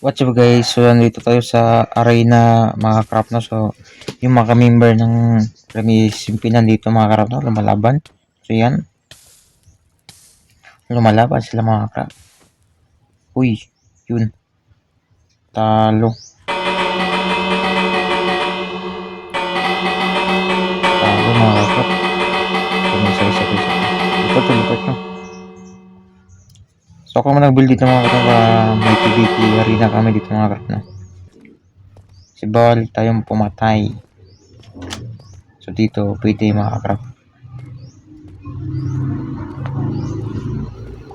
What's up guys? So nandito tayo sa arena mga crap no. So yung mga member ng Remy Simpi nandito mga crap no, lumalaban. So yan, lumalaban sila mga crap. Uy, yun, talo. Talo mga crap. Sorry. Lipat no. So ako nag-build dito mga crap, may PvP arena kami dito mga crap no. Si bawal tayong pumatay. So dito pwede mga crap.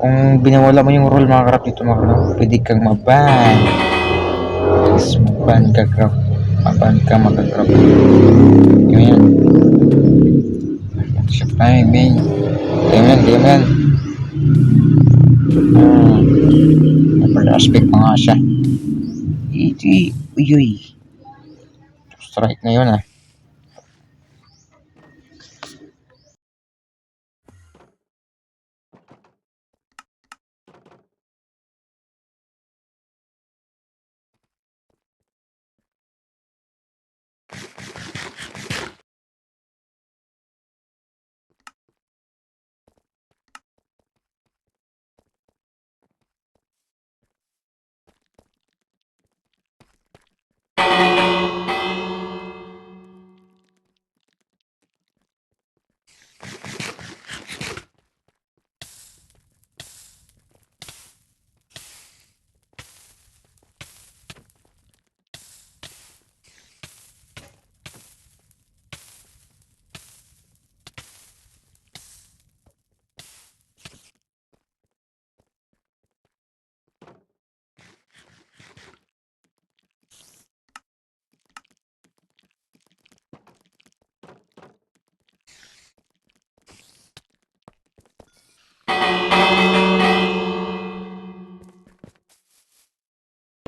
Kung binawala mo yung role mga crap dito mga crap, pwede kang maban. Yes, maban ka crap. Maban ka mga crap. Yun yan. Siya tayo, may. Game yan. Upper aspect pa nga siya. Iti, uy. Strike na yun ah.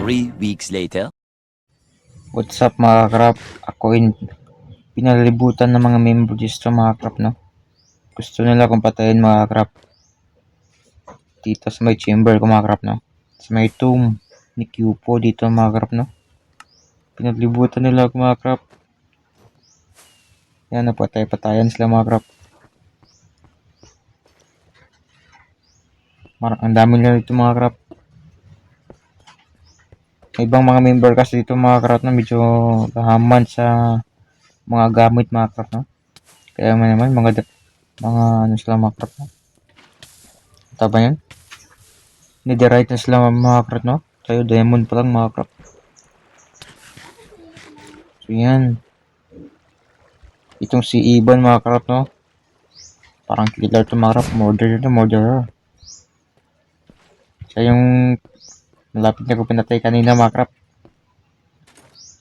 Three weeks later. What's up mga krap? Ako pinalilibutan ng mga member dito mga krap no. Gusto nila kong patayin mga krap. Dito sa may chamber ko mga krap no. Sa may tomb ni Cupo dito mga krap no. Pinalilibutan nila ako mga krap. Yan, napatay-patayan sila mga krap. Ang dami nila dito mga krap. Ibang mga member kasi dito mga krap na medyo kahaman sa mga gamit mga krap no. Kaya naman mga ano sila mga krap no. Taba yan? Netherite na sila mga krap no. Tayo diamond pa lang mga krap. So yan. Itong si Iban mga krap no. Parang killer to mga krap. Murderer. Siya yung malapit na ko pinatay kanina mga krap.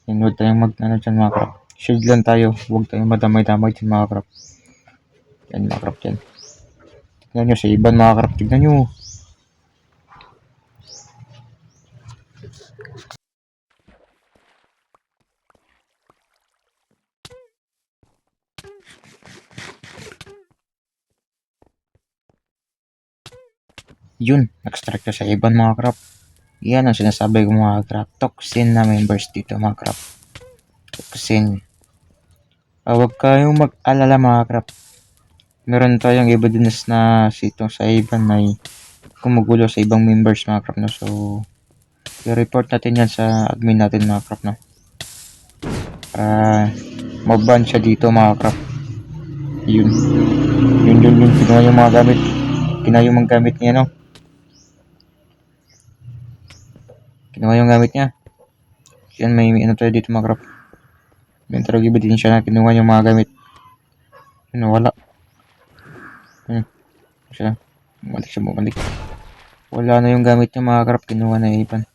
And huwag tayong ano dyan mga krap. Shield lang tayo. Huwag tayong madamay-damay dyan mga krap. Yan mga krap dyan. Tignan nyo si Iban mga krap. Tignan nyo. Yun. Nag-strike na sa Iban mga krap. Yan ang sinasabi ko mga krap. Toxin na members dito mga krap. Toxin. Huwag kayong mag-alala mga krap. Meron tayong evidence na sitong sa Iban may kumugulo sa ibang members mga krap no. So i-report natin yan sa admin natin mga krap no. Para maban siya dito mga krap. Yun. Kinuha yung mga gamit. Kinuha yung mga gamit niya no. Kinuha yung gamit niya. Yan, may ano tayo dito mga krap. May tarog ebidensya na kinuha yung mga gamit. Yun, wala. Siya. Bumalik. Wala na yung gamit niya mga krap. Kinuha na Iban.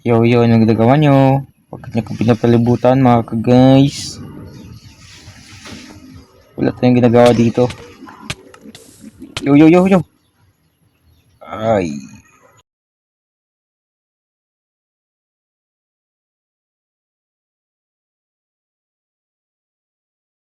Yo, anong ginagawa nyo? Bakit nyo kong pinapalibutan mga ka-guys? Wala tayong ginagawa dito. Yo. Ay.